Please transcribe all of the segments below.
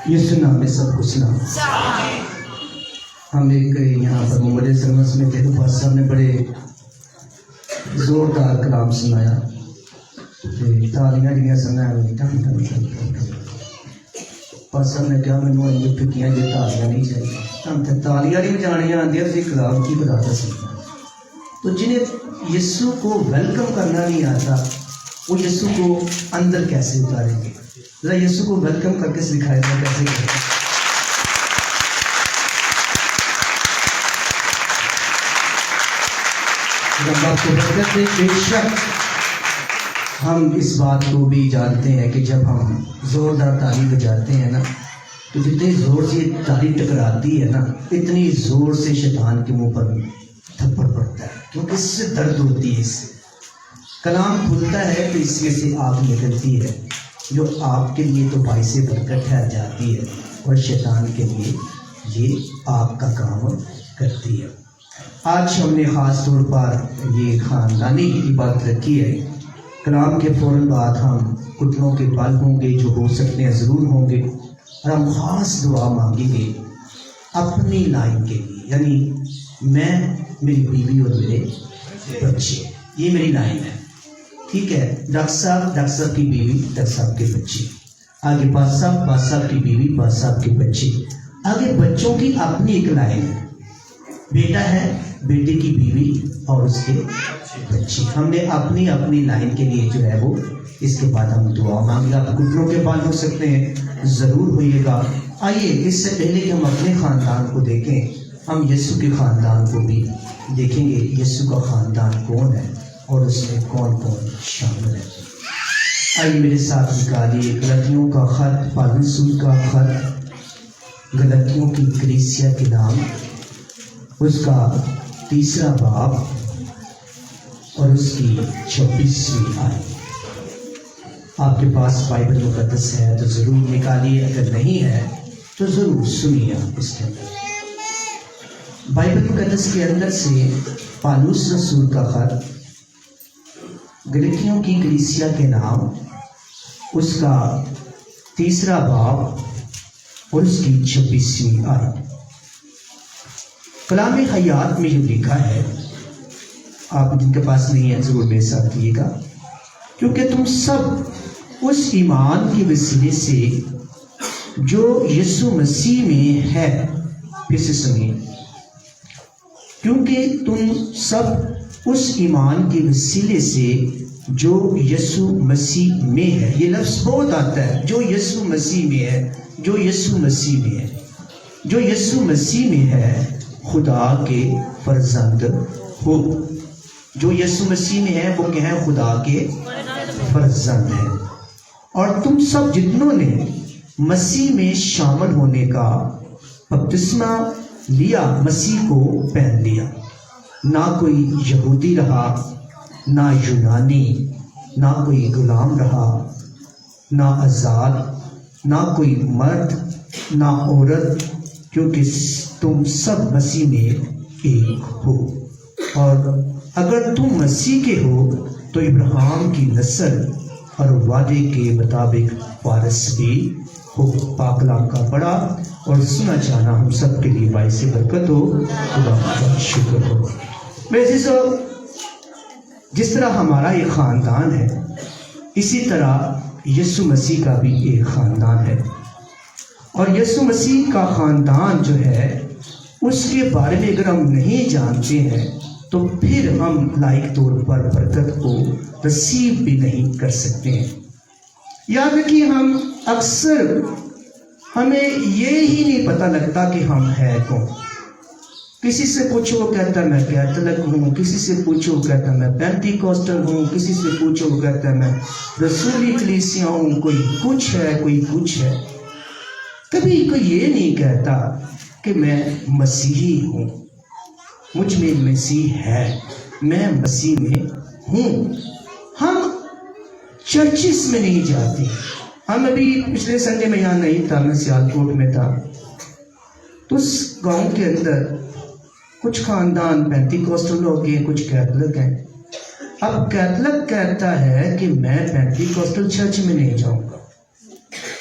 یسوع نام میں سب کچھ نام۔ ہم ایک یہاں پر ممبئی سروس میں تھے تو پاس صاحب نے بڑے زوردار کلام سنایا، تالیاں جڑیاں سنایا ٹن ٹن ٹن ٹن۔ پاس صاحب نے کہا مینوں انج پھکیاں جی تالیاں نہیں چاہیے، ہم تے تالیاں نہیں بجانیاں آندیاں سی کلام کی بتا سکتا۔ تو جنہیں یسوع کو ویلکم کرنا نہیں آتا وہ یسوع کو اندر کیسے اتاریں گے؟ ذرا یسوع کو ویلکم کر کے سکھائے گا کیسے کریں۔ جب آپ کو برکت دے، بے شک ہم اس بات کو بھی جانتے ہیں کہ جب ہم زوردار تالی بجاتے ہیں نا تو جتنی زور سے تالی ٹکراتی ہے نا اتنی زور سے شیطان کے منہ پر تھپڑ پڑتا ہے، کیونکہ اس سے درد ہوتی ہے، اس سے کلام کھلتا ہے تو اس میں سے آگ نکلتی ہے جو آپ کے لیے تو باعث برکت ٹھہر جاتی ہے اور شیطان کے لیے یہ آگ کا کام کرتی ہے۔ آج ہم نے خاص طور پر یہ خاندانی عبادت رکھی ہے۔ کلام کے فوراً بعد ہم گھٹنوں کے بل ہوں گے، جو ہو سکتے ہیں ضرور ہوں گے، اور ہم خاص دعا مانگیں گے اپنی لائن کے لیے، یعنی میں، میری بیوی اور میرے بچے، یہ میری لائن ہے، ٹھیک ہے۔ ڈاکٹر صاحب کی بیوی، ڈاکٹر صاحب کے بچے، آگے بادشاہ صاحب کی بیوی، بادشاہ صاحب کے بچے، آگے بچوں کی اپنی ایک لائن ہے، بیٹا ہے، بیٹے کی بیوی اور اس کے بچے۔ ہم نے اپنی اپنی لائن کے لیے جو ہے وہ اس کے بعد ہم دعا مانگے گا۔ آپ گھٹنوں کے بال ہو سکتے ہیں، ضرور ہوئیے گا۔ آئیے اس سے پہلے کہ ہم اپنے خاندان کو دیکھیں، ہم یسوع کے خاندان کو بھی دیکھیں گے۔ یسوع کا خاندان کون ہے اور اس میں کون کون شامل ہے؟ آئیے میرے ساتھ نکالیے غلطیوں کا خط، پالوس رسول کا خط، غلطیوں کی کلیسیا کے نام، اس کا 3 باب اور اس کی 26ویں آیت۔ آپ کے پاس بائبل مقدس ہے تو ضرور نکالیے، اگر نہیں ہے تو ضرور سنیے۔ آپ اس کے اندر بائبل مقدس کے اندر سے پالوس رسول کا خط، غلطیوں کی کلیسیا کے نام، اس کا 3 باب اور اس کی 26ویں آیت۔ کلام حیات میں جو لکھا ہے، آپ جن کے پاس نہیں ہے ضرور میرے ساتھ کیجیے گا، کیونکہ تم سب اس ایمان کے وسیلے سے جو یسوع مسیح میں ہے، پھر سے سنیے، کیونکہ تم سب اس ایمان کے وسیلے سے جو یسوع مسیح میں ہے، یہ لفظ بہت آتا ہے، جو یسوع مسیح میں ہے، جو یسوع مسیح میں ہے، جو یسوع مسیح میں ہے خدا کے فرزند ہو۔ جو یسوع مسیح میں ہے وہ کیا ہے؟ خدا کے فرزند ہے۔ اور تم سب جتنوں نے مسیح میں شامل ہونے کا بپتسمہ لیا، مسیح کو پہن لیا، نہ کوئی یہودی رہا، نہ یونانی، نہ کوئی غلام رہا، نہ آزاد، نہ کوئی مرد نہ عورت، کیونکہ تم سب مسیح میں ایک ہو۔ اور اگر تم مسیح کے ہو تو ابراہیم کی نسل اور وعدے کے مطابق وارث بھی ہو۔ پاک کلام کا پڑھا اور سنا جانا ہم سب کے لیے باعث برکت ہو۔ خدا کا شکر ہو۔ میرے عزیزو، جس طرح ہمارا ایک خاندان ہے، اسی طرح یسوع مسیح کا بھی ایک خاندان ہے، اور یسوع مسیح کا خاندان جو ہے اس کے بارے میں اگر ہم نہیں جانتے ہیں تو پھر ہم لائق طور پر برکت کو رسیو بھی نہیں کر سکتے ہیں۔ یاد رکھیے، ہم اکثر ہمیں یہ ہی نہیں پتہ لگتا کہ ہم ہے کون۔ کسی سے پوچھو وہ کہتا ہے میں کیتھولک ہوں، کسی سے پوچھو وہ کہتا ہے میں پینتی کوسٹل ہوں، کسی سے پوچھو وہ کہتا ہے میں رسولی کلیسیا ہوں، کوئی کچھ ہے، کوئی کچھ ہے۔ کبھی کوئی یہ نہیں کہتا کہ میں مسیحی ہوں، مجھ میں مسیح ہے، میں مسیح میں ہوں۔ ہم چرچز میں نہیں جاتے۔ ہم ابھی پچھلے سنڈے میں یہاں نہیں تھا، میں سیالکوٹ میں تھا، تو اس گاؤں کے اندر کچھ خاندان پینتی کوسٹل لوگ ہیں، کچھ کیتھولک ہیں۔ اب کیتھولک کہتا ہے کہ میں پینتی کوسٹل چرچ میں نہیں جاؤں گا،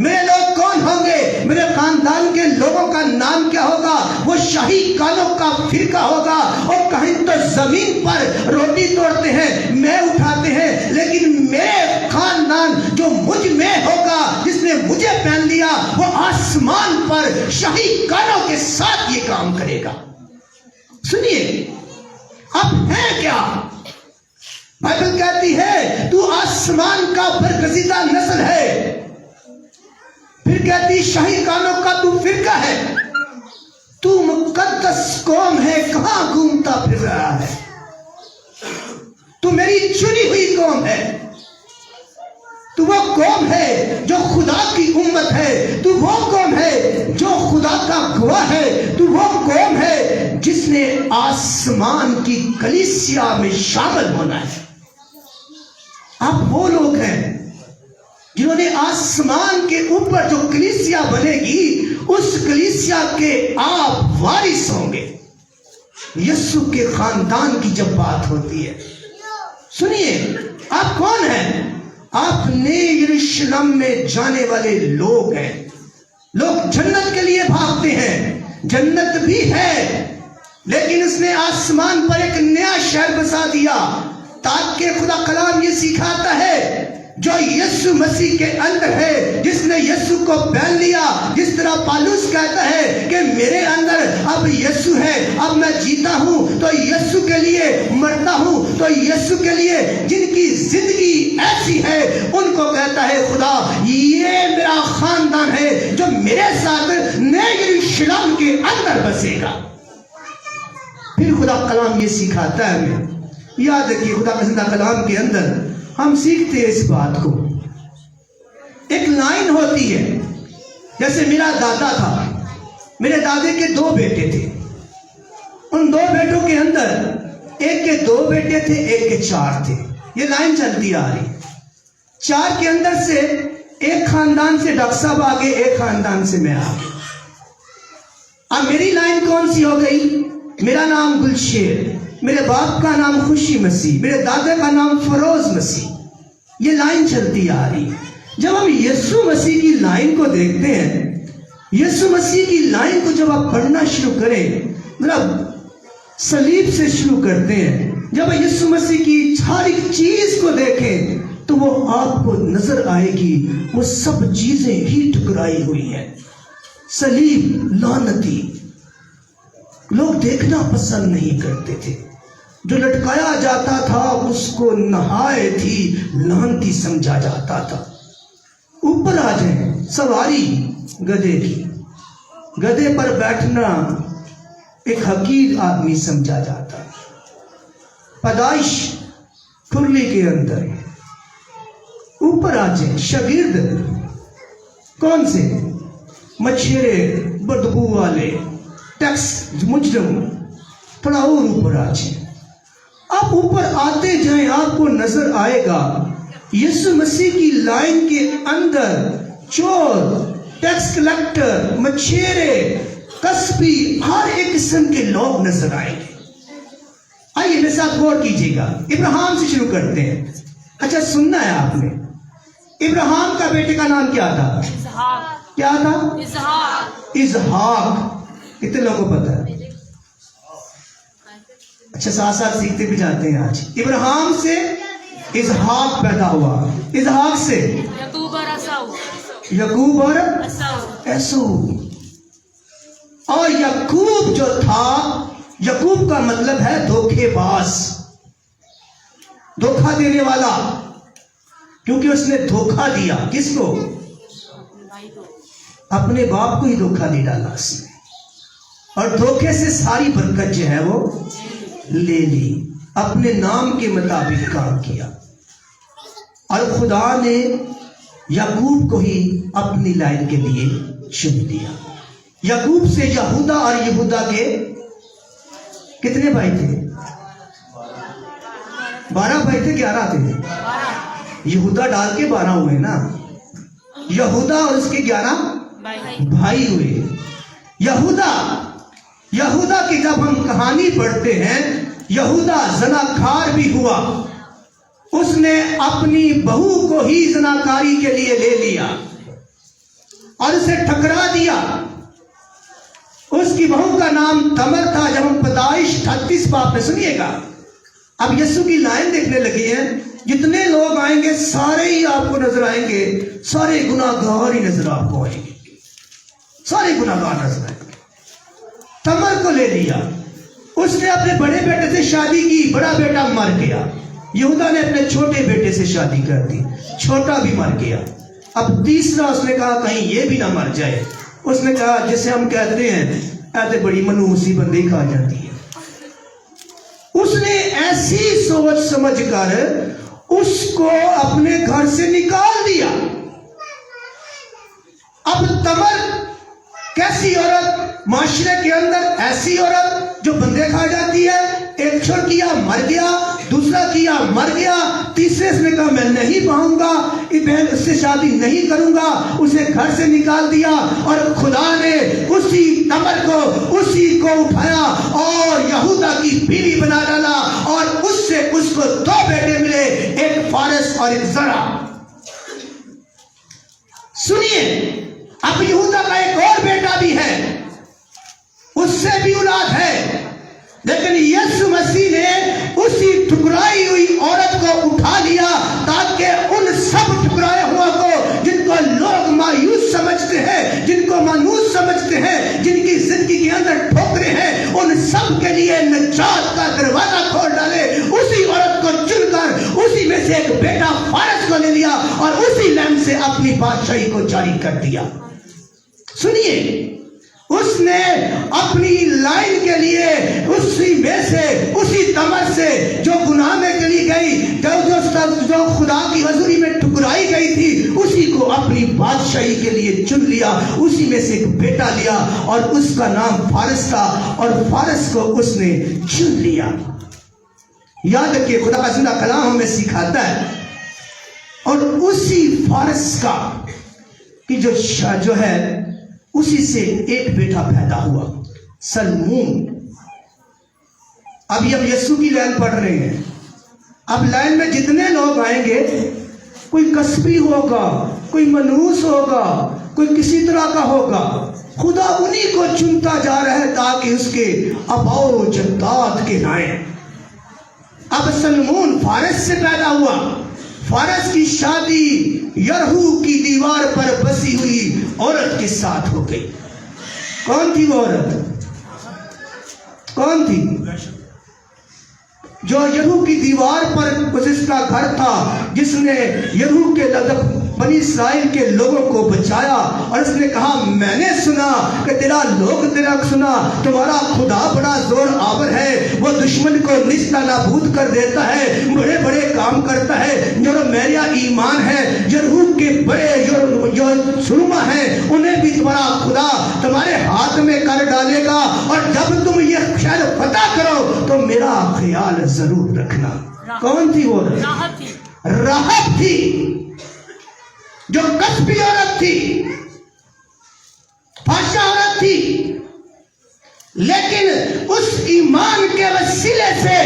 میرے لوگ کون ہوں گے؟ میرے خاندان کے لوگوں کا نام کیا ہوگا؟ وہ شاہی کانوں کا فرقہ ہوگا، اور کہیں تو زمین پر روٹی توڑتے ہیں، میں اٹھاتے ہیں، لیکن میرے خاندان جو مجھ میں ہوگا، جس نے مجھے پہن لیا، وہ آسمان پر شاہی کانوں کے ساتھ یہ کام کرے گا۔ سنیے، اب ہے کیا؟ بائبل کہتی ہے تو آسمان کا برگزیدہ نسل ہے، پھر کہتی شاہی کانوں کا تو فرقہ ہے، تو مقدس قوم ہے، کہاں گھومتا پھر رہا ہے؟ تو میری چنی ہوئی قوم ہے، تو وہ قوم ہے جو خدا کی امت ہے، تو وہ قوم ہے جو خدا کا گواہ ہے، تو وہ قوم ہے جس نے آسمان کی کلیسیا میں شامل ہونا ہے۔ آپ وہ لوگ ہیں جنہوں نے آسمان کے اوپر جو کلیسیا بنے گی، اس کلیسیا کے آپ وارث ہوں گے۔ یسوع کے خاندان کی جب بات ہوتی ہے، سنیے، آپ کون ہیں؟ آپ نئے یروشلم میں جانے والے لوگ ہیں۔ لوگ جنت کے لیے بھاگتے ہیں، جنت بھی ہے، لیکن اس نے آسمان پر ایک نیا شہر بسا دیا، تاکہ خدا کلام یہ سکھاتا ہے جو یسوع مسیح کے اندر ہے، جس نے یسوع کو پہن لیا، جس طرح پالوس کہتا ہے کہ میرے اندر اب یسوع ہے، اب میں جیتا ہوں تو یسوع کے لیے، مرتا ہوں تو یسوع کے لیے۔ جن کی زندگی ایسی ہے ان کو کہتا ہے خدا یہ میرا خاندان ہے جو میرے ساتھ نئے یروشلم کے اندر بسے گا۔ پھر خدا کلام یہ سکھاتا ہے ہمیں، یاد رکھیے خدا کا زندہ کلام کے اندر ہم سیکھتے ہیں اس بات کو۔ ایک لائن ہوتی ہے، جیسے میرا دادا تھا، میرے دادے کے 2 بیٹے تھے، ان 2 بیٹوں کے اندر ایک کے 2 بیٹے تھے، ایک کے 4 تھے، یہ لائن چلتی آ رہی۔ 4 کے اندر سے ایک خاندان سے ڈاکٹر صاحب آگے، ایک خاندان سے میں آگے۔ اب میری لائن کون سی ہو گئی؟ میرا نام گلشیر، میرے باپ کا نام خوشی مسیح، میرے دادا کا نام فروز مسیح، یہ لائن چلتی آ رہی ہے۔ جب ہم یسوع مسیح کی لائن کو دیکھتے ہیں، یسوع مسیح کی لائن کو جب آپ پڑھنا شروع کریں، مطلب صلیب سے شروع کرتے ہیں، جب یسوع مسیح کی ہر ایک چیز کو دیکھیں تو وہ آپ کو نظر آئے گی وہ سب چیزیں ہی ٹکرائی ہوئی ہیں۔ صلیب لعنتی، لوگ دیکھنا پسند نہیں کرتے تھے، جو لٹکایا جاتا تھا اس کو نہایت ہی لعنتی سمجھا جاتا تھا۔ اوپر آ جائیں، سواری گدھے کی، گدھے پر بیٹھنا ایک حقیر آدمی سمجھا جاتا، پیدائش کھرلی کے اندر۔ اوپر آ جائیں، شاگرد کون سے؟ مچھیرے، بدبو والے، ٹیکس مجرم۔ تھوڑا اور اوپر آ جائیں، آپ اوپر آتے جائیں، آپ کو نظر آئے گا یسوع مسیح کی لائن کے اندر چور، ٹیکس کلیکٹر، مچھیرے، کسبی، ہر ایک قسم کے لوگ نظر آئیں گے۔ آئیے میرے ساتھ غور کیجیے گا، ابراہیم سے شروع کرتے ہیں۔ اچھا سننا ہے آپ نے، ابراہیم کا بیٹے کا نام کیا تھا؟ کیا تھا؟ اسحاق۔ کتنے لوگوں کو پتا ہے؟ اچھا ساتھ ساتھ سیکھتے بھی جاتے ہیں۔ آج ابراہیم سے اسحاق پیدا ہوا، اسحاق سے یعقوب اور عیسو۔ اور یعقوب جو تھا، یعقوب کا مطلب ہے دھوکے باز، دھوکہ دینے والا، کیونکہ اس نے دھوکہ دیا۔ کس کو؟ اپنے باپ کو ہی دھوکہ دے ڈالا اس نے، اور دھوکے سے ساری برکت جو ہے وہ لے لی، اپنے نام کے مطابق کام کیا، اور خدا نے یعقوب کو ہی اپنی لائن کے لیے چن لیا۔ یعقوب سے یہودا، اور یہودا کے کتنے بھائی تھے؟ 12 بھائی تھے، 11 تھے؟ یہودا ڈال کے 12 ہوئے نا، یہودا اور اس کے 11 بھائی ہوئے۔ یہودا کی جب ہم کہانی پڑھتے ہیں، یہودا زناکار بھی ہوا، اس نے اپنی بہو کو ہی زناکاری کے لیے لے لیا، اور اسے ٹھکرا دیا. اس کی بہو کا نام تمر تھا. جب ہم پیدائش 38 باب میں سنیے گا, اب یسوع کی لائن دیکھنے لگے ہیں. جتنے لوگ آئیں گے سارے ہی آپ کو نظر آئیں گے, سارے گناہ گار ہی نظر آپ کو آئیں گے, سارے گناہ گار نظر آئیں گے. تمر کو لے لیا. اس نے اپنے بڑے بیٹے سے شادی کی, بڑا بیٹا مر گیا. یہودا نے اپنے چھوٹے بیٹے سے شادی کر دی, چھوٹا بھی مر گیا. اب تیسرا اس نے کہا کہیں یہ بھی نہ مر جائے. اس نے کہا جسے ہم کہتے ہیں ایسے بڑی منحوسی بندی کھا جاتی ہے. اس نے ایسی سوچ سمجھ کر اس کو اپنے گھر سے نکال دیا. اب تمر کیسی عورت, معاشرے کے اندر ایسی عورت جو بندے کھا جاتی ہے. ایک چھوڑ کیا مر گیا, دوسرا کیا مر گیا, تیسرے سے نے کہا میں نہیں پاؤں گا, اس سے شادی نہیں کروں گا. اسے گھر سے نکال دیا اور خدا نے اسی تمر کو, اسی کو اٹھایا اور یہودا کی بیوی بنا ڈالا. اور اس سے اس کو 2 بیٹے ملے, ایک فارس اور ایک زرع. سنیے, اب یہودا کا ایک اور بیٹا بھی ہے, اس سے بھی اولاد ہے. لیکن یسوع مسیح نے اسی ٹکرائی ہوئی عورت کو اٹھا لیا تاکہ ان سب ٹکرائے ہوا کو, جن کو لوگ مایوس سمجھتے ہیں, جن کو مانوس سمجھتے ہیں, جن کی زندگی کے اندر ٹھوکریں ہیں, ان سب کے لیے نجات کا دروازہ کھول ڈالے. اسی عورت کو چن کر اسی میں سے ایک بیٹا فارس کو لے لیا اور اسی لائن سے اپنی بادشاہی کو جاری کر دیا. سنیے, اس نے اپنی لائن کے لیے اسی میں سے, اسی تمر سے جو گناہ میں چلی گئی, جو خدا کی حضوری میں ٹکرائی گئی تھی, اسی کو اپنی بادشاہی کے لیے چن لیا. اسی میں سے ایک بیٹا لیا اور اس کا نام فارس تھا, اور فارس کو اس نے چن لیا. یاد رکھیے خدا کا زندہ کلام ہمیں سکھاتا ہے. اور اسی فارس کا کہ جو ہے اسی سے ایک بیٹا پیدا ہوا, سلمون. ابھی ہم یسوع کی لائن پڑھ رہے ہیں. اب لائن میں جتنے لوگ آئیں گے, کوئی کسبی ہوگا, کوئی منحوس ہوگا, کوئی کسی طرح کا ہوگا, خدا انہی کو چنتا جا رہا ہے تاکہ اس کے اباؤ جداد کے نائیں. اب سلمون فارس سے پیدا ہوا. فارس کی شادی یرہو کی دیوار پر بسی ہوئی عورت کے ساتھ ہو گئی. کون تھی وہ عورت؟ کون تھی؟ جو یرہو کی دیوار پر جس کا گھر تھا, جس نے یرہو کے بنی اسرائیل کے لوگوں کو بچایا. اور اس نے کہا میں نے سنا کہ تیرا سنا تمہارا خدا بڑا زور آور ہے, وہ دشمن کو نیست نابود کر دیتا ہے, بڑے بڑے کام کرتا ہے. جو میرا ایمان ہے, یرہو کے بڑے جو سرما ہیں انہیں بھی تمہارا خدا تمہارے ہاتھ میں کر ڈالے گا. اور جب تم یہ شہر فتح کرو تو میرا خیال ضرور رکھنا. کون تھی وہ؟ راحب تھی, جو کسبی عورت تھی, بادشاہ عورت تھی. لیکن اس ایمان کے وسیلے سے,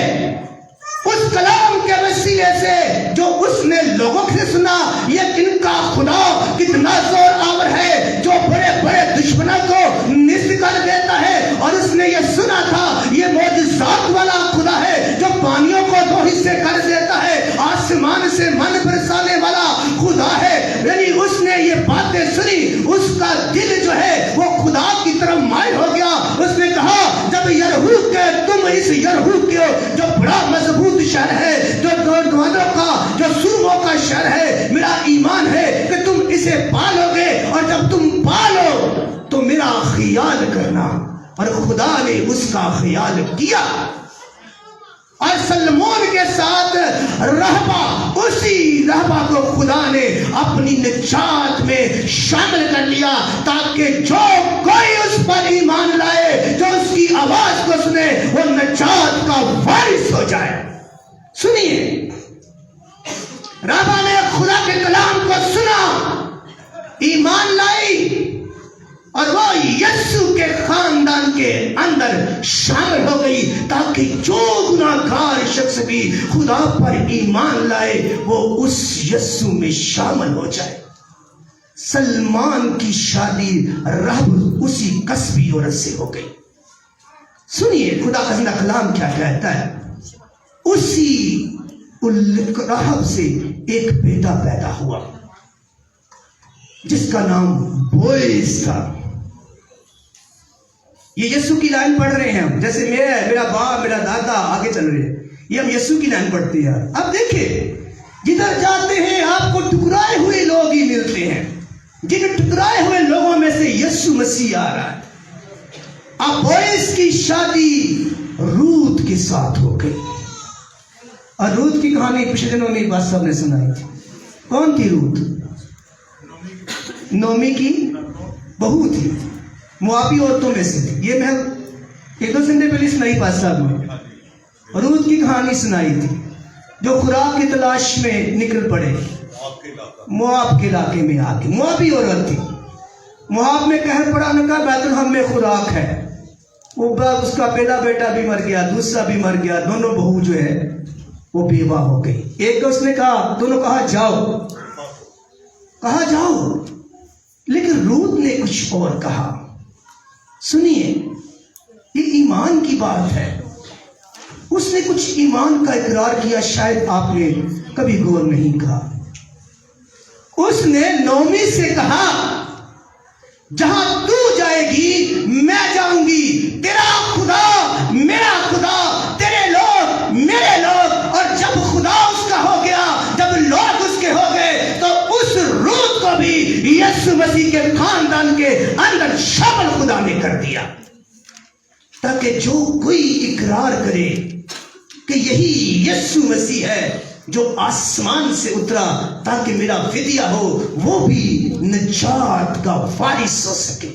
اس کلام کے وسیلے سے جو اس نے لوگوں سے سنا, یہ ان کا خدا کتنا زور آور ہے, جو بڑے بڑے دشمنوں کو نست کر دیتا ہے. اور اس نے یہ سنا تھا یہ معجزات والا خدا ہے, جو پانیوں کو 2 حصے کر دیتا ہے, آسمان سے من برسانے والا خدا ہے. یعنی اس نے یہ باتیں سنی, اس کا دل جو ہے وہ خدا کی طرف مائل ہو گیا. اس نے کہا جب یرہو کے تم اس یرہو کے جو بڑا مضبوط شہر ہے, جو دوانوں کا, جو سرموں کا شہر ہے, میرا ایمان ہے کہ تم اسے پالو گے, اور جب تم پالو تو میرا خیال کرنا. اور خدا نے اس کا خیال کیا. اور سلمون کے ساتھ رہبا, اسی رہبا کو خدا نے اپنی نجات میں شامل کر لیا تاکہ جو کوئی اس پر ایمان لائے, جو اس کی آواز کو سنے, وہ نجات کا وارث ہو جائے. سنیے, رہبا نے خدا کے کلام کو سنا, ایمان لائی, اور وہ یسوع کے خاندان کے اندر شامل ہو گئی تاکہ جو گناہگار شخص بھی خدا پر ایمان لائے وہ اس یسوع میں شامل ہو جائے. سلمان کی شادی رہب اسی قصبی عورت سے ہو گئی. سنیے خدا کا کلام کیا کہتا ہے. اسی رہب سے ایک بیٹا پیدا ہوا جس کا نام بوئز تھا. یہ یسوع کی لائن پڑھ رہے ہیں ہم, جیسے میرا باپ میرا دادا آگے چل رہے ہیں, یہ ہم یسوع کی لائن پڑھتے ہیں. اب دیکھیں جدھر جاتے ہیں آپ کو ٹکرائے ہوئے لوگ ہی ملتے ہیں. جن ٹکرائے ہوئے لوگوں میں سے یسوع مسیح آ رہا ہے. اب بوئز کی شادی روت کے ساتھ ہو گئی. اور روت کی کہانی پچھلے دنوں میں بات سب نے سنائی تھی. کون تھی روت؟ نومی کی بہو تھی, موابی عورتوں میں سے تھی. یہ میں ایک دو سنڈے پہلے سنائی پاس صاحب نے. روت کی کہانی سنائی تھی جو خوراک کی تلاش میں نکل پڑے مواب کے علاقے میں آ کے. موابی عورت تھی. مواب میں قہر پڑا, نے کہا بیت الحم میں خوراک ہے. وہ بعد اس کا پہلا بیٹا بھی مر گیا, دوسرا بھی مر گیا. دونوں بہو جو ہے وہ بیوہ ہو گئی. ایک اس نے کہا, دونوں کہا جاؤ, لیکن روت نے کچھ اور کہا. سنیے یہ ایمان کی بات ہے. اس نے کچھ ایمان کا اقرار کیا, شاید آپ نے کبھی غور نہیں کہا. اس نے نومی سے کہا جہاں تو جائے گی میں جاؤں گی. تیرا خدا میرا خدا, تیرے لوگ میرے لوگ. اور جب خدا اس کا ہو گیا, جب لوگ اس کے ہو گئے, تو اس روت کو بھی یسوع مسیح کے خاندان کے اندر شامل خدا نے کر دیا, تاکہ جو کوئی اقرار کرے کہ یہی یسوع مسیح ہے جو آسمان سے اترا تاکہ میرا فدیہ ہو, وہ بھی نجات کا وارث ہو سکے.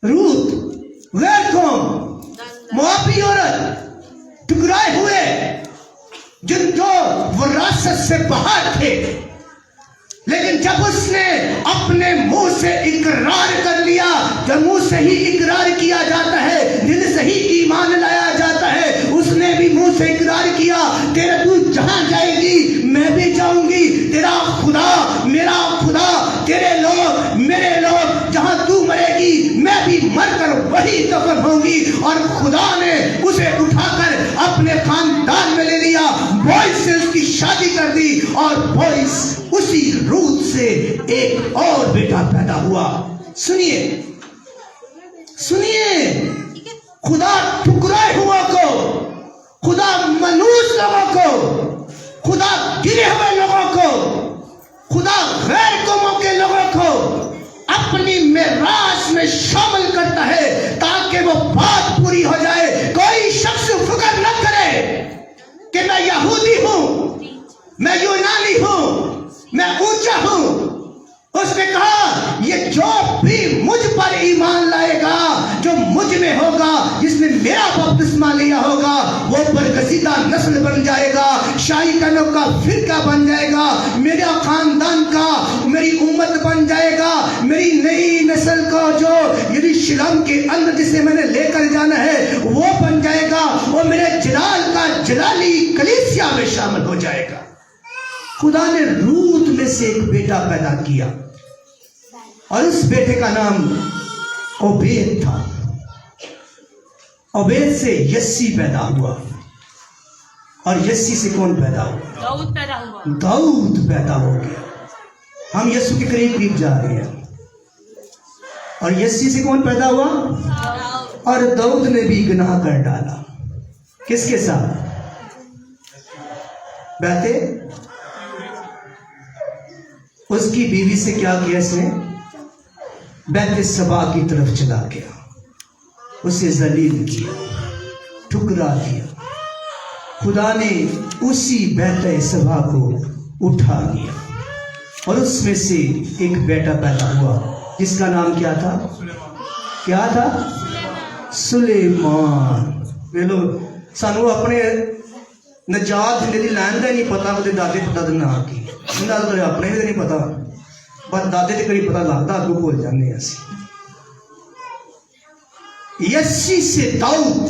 روت غیر قوم, موابی عورت, ٹکرائے ہوئے جن جو وراثت سے باہر تھے, لیکن جب اس نے اپنے منہ سے اقرار کر لیا, جب منہ سے ہی اقرار کیا جاتا ہے, دل سے ہی ایمان لایا جاتا ہے, اس نے بھی منہ سے اقرار کیا تیرا تو جہاں جائے گی میں بھی جاؤں گی. تیرا خدا میرا خدا, تیرے لوگ میرے لوگ. جہاں تو مرے گی میں بھی مر کر وہی دفن ہوں گی. اور خدا نے اسے اٹھا کر اپنے خاندان میں لے لیا. بوئز سے اس کی شادی کر دی, اور بوئز اسی روت سے ایک اور بیٹا پیدا ہوا. سنیے خدا ٹکرائے ہوا کو, خدا ملوث لوگوں کو, خدا گرے ہوئے لوگوں کو, خدا غیر قوموں کے لوگوں کو اپنی میراث میں شامل کرتا ہے تاکہ وہ بات پوری ہو جائے. کوئی شخص فکر نہ کرے کہ میں یہودی ہوں, میں یونانی ہوں, میں اونچا ہوں. اس نے کہا یہ جو بھی مجھ پر ایمان لائے گا, جو مجھ میں ہوگا, جس نے میرا بپتسمہ لیا ہوگا, وہ برگزیدہ نسل بن جائے گا, شاہی کنوں کا فرقہ بن جائے گا, میرا خاندان کا میری امت بن جائے گا, میری نئی نسل کو جو یروشلم کے اندر جسے میں نے لے کر جانا ہے وہ بن جائے گا, وہ میرے جلال کا جلالی کلیسیا میں شامل ہو جائے گا. خدا نے روت میں سے ایک بیٹا پیدا کیا, اور اس بیٹے کا نام عبید تھا. عبید سے یسی پیدا ہوا, اور یسی سے کون پیدا ہوا؟ داؤد پیدا ہوا. داؤد پیدا ہو گیا. ہم یسوع کے قریب قریب جا رہے ہیں. اور یسی سے کون پیدا ہوا؟ اور داؤد نے بھی گناہ کر ڈالا. کس کے ساتھ؟ بیٹے اس کی بیوی سے کیا کیا اس نے؟ بیت سبا کی طرف چلا گیا, اسے ذلیل کیا, ٹھکرا دیا. خدا نے اسی بیت سبا کو اٹھا لیا, اور اس میں سے ایک بیٹا پیدا ہوا جس کا نام کیا تھا؟ کیا تھا؟ سلیمان. ویلو سانو اپنے نجات دی لین دا نہیں پتا, وہ دادے پتا نہ کی اپنے بھی نہیں پتا, پر دادے کے قریب پتا لگتا, اگوں بھول جانے اسی. یسی سے داؤد,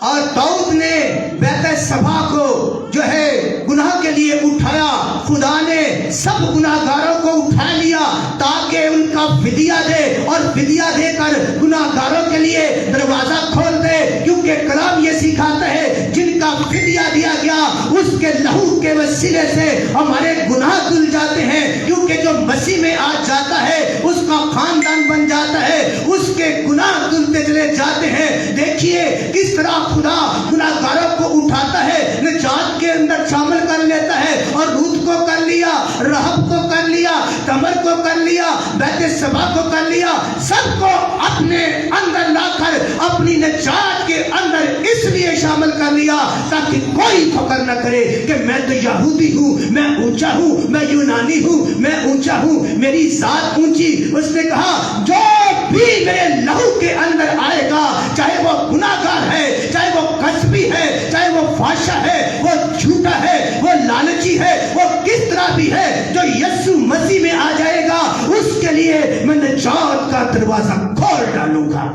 اور داؤد نے بیت سبا کو جو ہے گناہ کے لیے اٹھایا. خدا نے سب گناہگاروں کو اٹھا لیا تاکہ ان کا فدیہ دے اور فدیہ دے کر گناہگاروں کے لیے دروازہ کھول دے. کیونکہ کلام یہ سکھاتا ہے جن کا فدیہ دیا گیا اس کے لہو کے وسیلے سے ہمارے گناہ دھل جاتے ہیں. کیونکہ جو مسیح میں آ جاتا ہے اس کا خاندان بن جاتا ہے, اس کے گناہ دھلتے چلے جاتے ہیں. دیکھیے کس طرح خدا گناہگاروں کو اٹھاتا ہے, نجات کے اندر شامل کر لیتا ہے. اور روت کو کر لیا, رہب کو کر لیا, تمر کو کر لیا, بیت سبا کو کر لیا, سب کو اپنے اندر لا کر اپنی نجات کے اندر اس لیے شامل کر لیا تاکہ کوئی فکر نہ کرے کہ میں تو یہودی ہوں, میں اونچا ہوں, میں یونانی ہوں, میں اونچا ہوں, میری ذات اونچی. اس نے کہا جو بھی میرے لہو کے اندر آئے گا, چاہے وہ گناہگار ہے, چاہے وہ قصبی ہے, چاہے وہ فاشا ہے, وہ جھوٹا ہے, وہ لالچی ہے, وہ کس طرح بھی ہے, جو یسوع مسیح میں آ جائے گا اس کے لیے میں نجات کا دروازہ کھول ڈالوں گا.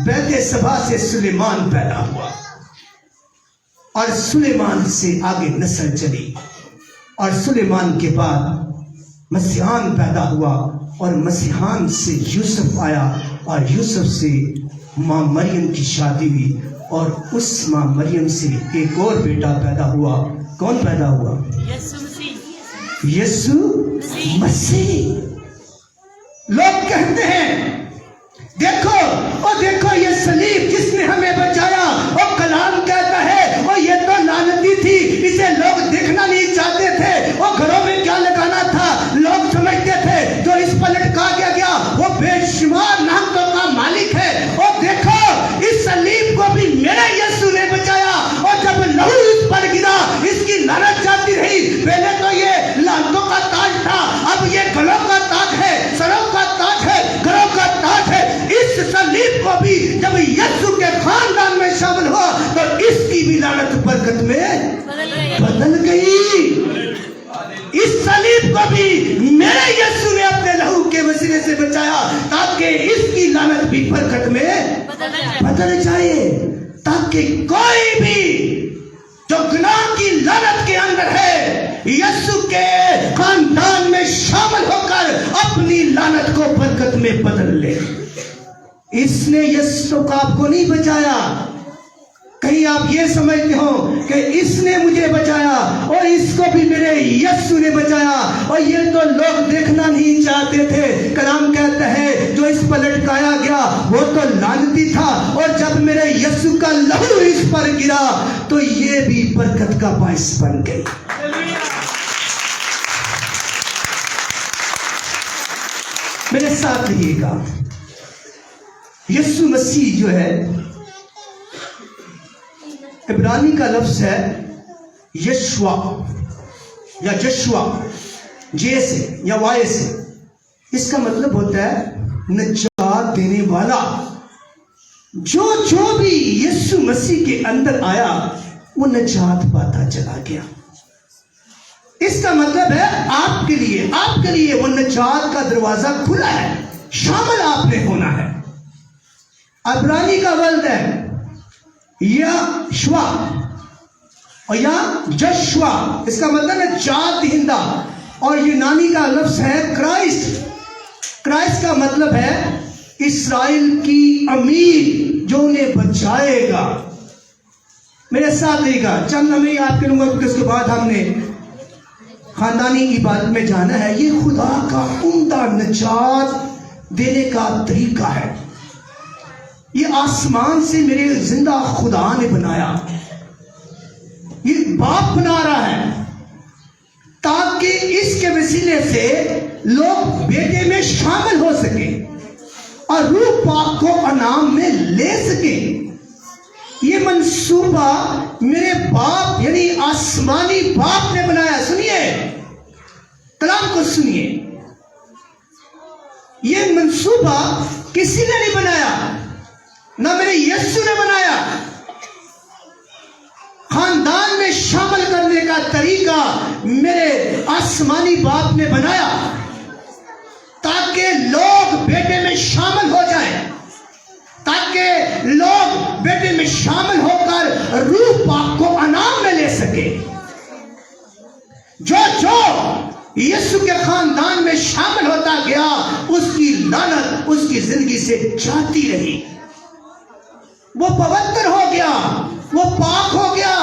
بیت سبا سے سلیمان پیدا ہوا اور سلیمان سے آگے نسل چلی, اور سلیمان کے بعد مسیحان پیدا ہوا, اور مسیحان سے یوسف آیا, اور یوسف سے ماں مریم کی شادی ہوئی, اور اس ماں مریم سے ایک اور بیٹا پیدا ہوا. کون پیدا ہوا؟ یسوع مسیح. لوگ کہتے ہیں دیکھو اور دیکھو یہ صلیب جس نے ہمیں بچایا, اور کلام کہتا ہے اور یہ تو لعنتی تھی, اسے لوگ دیکھنا نہیں چاہتے تھے, اور گھروں میں کیا لگانا تھا, لوگ سمجھتے تھے جو اس پر لٹکا دیا گیا وہ بے شمار نعمتوں کا مالک ہے. اور دیکھو اس صلیب کو بھی میرے یسوع نے بچایا, اور جب لہو اس پر گرا اس کی لعنت جاتی رہی. پہلے تو یہ لعنتوں کا تاج تھا, اب یہ گلوں کا تاج ہے, سروں کا تاج ہے, گھروں کا تاج ہے. اس صلیب کو بھی جب یسوع کے خاندان میں شامل ہوا تو اس کی بھی لعنت برکت میں بدل گئی. اس صلیب کو بھی میرے یسوع نے اپنے لہو کے وسیلے سے بچایا تاکہ اس کی لعنت بھی برکت میں بدل جائے, تاکہ کوئی بھی جو گناہ کی لعنت کے اندر ہے یسوع کے خاندان میں شامل ہو کر اپنی لعنت کو برکت میں بدل لے. اس نے یسوع کو آپ کو نہیں بچایا. کہیں آپ یہ سمجھتے ہو کہ اس نے مجھے بچایا اور اس کو بھی میرے یسوع نے بچایا, اور یہ تو لوگ دیکھنا نہیں چاہتے تھے. کلام کہتا ہے جو اس پر لٹکایا گیا وہ تو لعنتی تھا, اور جب میرے یسوع کا لہو اس پر گرا تو یہ بھی برکت کا باعث بن گئی. میرے ساتھ رہیے گا. یسوع مسیح جو ہے عبرانی کا لفظ ہے یشوا یا جشوا, جے سے یا وائے سے. اس کا مطلب ہوتا ہے نجات دینے والا. جو بھی یسوع مسیح کے اندر آیا وہ نجات پاتا چلا گیا. اس کا مطلب ہے آپ کے لیے وہ نجات کا دروازہ کھلا ہے, شامل آپ نے ہونا ہے. عبرانی کا ولد ہے یا شوا اور یا جشوا, اس کا مطلب ہے نجات دہندہ, اور یونانی کا لفظ ہے کرائسٹ. کرائسٹ کا مطلب ہے اسرائیل کی امید جو انہیں بچائے گا. میرے ساتھ رہے گا. چند لمحے آپ کے لوں گا, اس کے بعد ہم نے خاندانی عبادت میں جانا ہے. یہ خدا کا عمدہ نجات دینے کا طریقہ ہے. یہ آسمان سے میرے زندہ خدا نے بنایا, یہ باپ بنا رہا ہے تاکہ اس کے وسیلے سے لوگ بیٹے میں شامل ہو سکیں اور روح پاک کو انعام میں لے سکیں. یہ منصوبہ میرے باپ یعنی آسمانی باپ نے بنایا. سنیے کلام کو سنیے, یہ منصوبہ کسی نے نہیں بنایا, نہ میرے یسوع نے بنایا. خاندان میں شامل کرنے کا طریقہ میرے آسمانی باپ نے بنایا تاکہ لوگ بیٹے میں شامل ہو جائیں, تاکہ لوگ بیٹے میں شامل ہو کر روح پاک کو انعام میں لے سکے. جو یسوع کے خاندان میں شامل ہوتا گیا اس کی لعنت اس کی زندگی سے جاتی رہی. وہ پوتر ہو گیا, وہ پاک ہو گیا,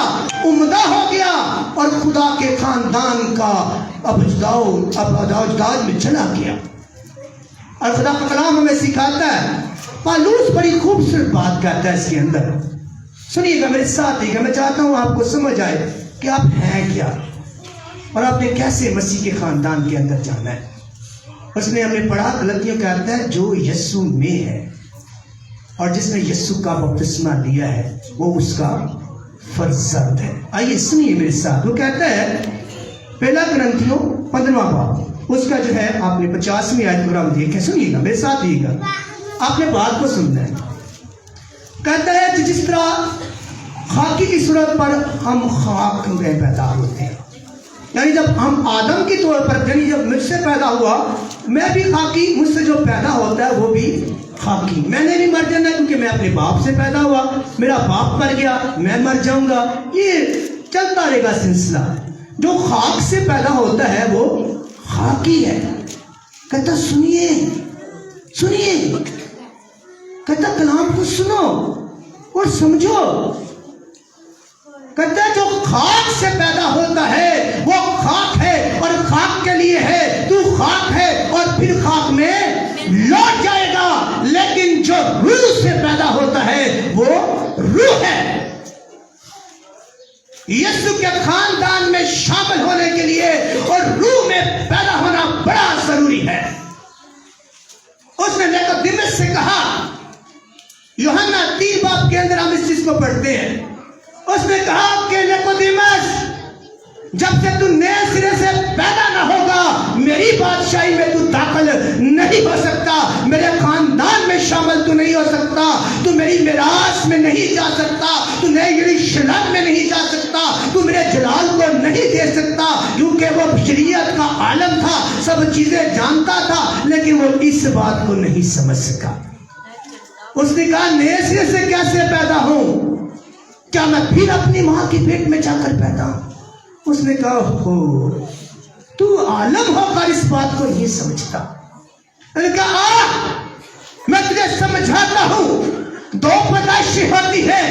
عمدہ ہو گیا اور خدا کے خاندان کا اجداد میں چلا گیا. اور خدا کا کلام ہمیں سکھاتا ہے, پالوس بڑی خوبصورت بات کہتا ہے اس کے اندر. سنیے گا میرے ساتھ ہی, میں چاہتا ہوں آپ کو سمجھ آئے کہ آپ ہیں کیا اور آپ نے کیسے مسیح کے خاندان کے اندر جانا ہے. اس نے ہمیں پڑھا غلطیوں کہتا ہے جو یسوع میں ہے اور جس نے یسوع کا بپتسمہ لیا ہے وہ اس کا فرزند ہے. آئیے سنیے میرے ساتھ, وہ کہتا ہے پہلا کرنتھیوں 15واں باب, اس کا جو ہے آپ نے 50ویں آیت پر ہم دیکھیں. سنیے گا میرے ساتھ دیئے گا, آپ نے بات کو سننا ہے. کہتا ہے جس طرح خاکی کی صورت پر ہم خاک میں پیدا ہوتے ہیں, یعنی جب ہم آدم کی طور پر, یعنی جب مجھ سے پیدا ہوا میں بھی خاکی, مجھ سے جو پیدا ہوتا ہے وہ بھی خاکی. میں نے بھی مر جانا کیونکہ میں اپنے باپ سے پیدا ہوا, میرا باپ مر گیا, میں مر جاؤں گا, یہ چلتا رہے گا سلسلہ. جو خاک سے پیدا ہوتا ہے وہ خاکی ہے. کہتا سنیے سنیے, کہتا کلام کو سنو اور سمجھو. کہتا جو خاک سے پیدا ہوتا ہے وہ خاک ہے اور خاک کے لیے ہے. تو خاک ہے اور پھر خاک میں لوٹ جائے گا, لیکن جو روح سے پیدا ہوتا ہے وہ روح ہے. یسوع کے خاندان میں شامل ہونے کے لیے اور روح میں پیدا ہونا بڑا ضروری ہے. اس نے نیقودیمس سے کہا, یوحنا 3 باب کے اندر ہم اس چیز کو پڑھتے ہیں. اس نے کہا کہ نیقودیمس, جب سے تو نئے سرے سے پیدا نہ ہوگا میری بادشاہی میں تو داخل نہیں ہو سکتا, میرے خاندان میں شامل تو نہیں ہو سکتا, تو میری میراث میں نہیں جا سکتا, تو نئے یروشلم میں نہیں جا سکتا, تو میرے جلال کو نہیں دے سکتا. کیونکہ وہ بشریت کا عالم تھا, سب چیزیں جانتا تھا, لیکن وہ اس بات کو نہیں سمجھ سکا. اس نے کہا نئے سرے سے کیسے پیدا ہوں, کیا میں پھر اپنی ماں کی پیٹ میں جا کر پیدا ہوں. اس نے کہا ہو تو عالم ہو کر اس بات کو نہیں سمجھتا. میں نے کہا میں تجھے سمجھاتا ہوں, 2 پیدائشیں ہوتی ہے.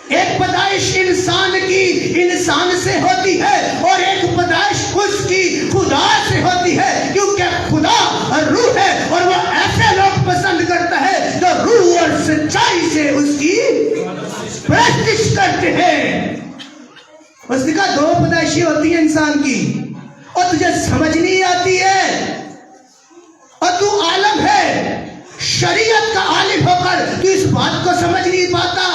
ایک پیدائش انسان کی انسان سے ہوتی ہے اور ایک پیدائش اس کی خدا سے ہوتی ہے. کیونکہ خدا روح ہے اور وہ ایسے لوگ پسند کرتا ہے جو روح اور سچائی سے اس کی پرستش کرتے ہیں. اس نے کہا 2 پیدائشیں ہوتی ہیں انسان کی اور تجھے سمجھ نہیں آتی ہے, اور تو عالم ہے, شریعت کا عالم ہو کر تو اس بات کو سمجھ نہیں پاتا.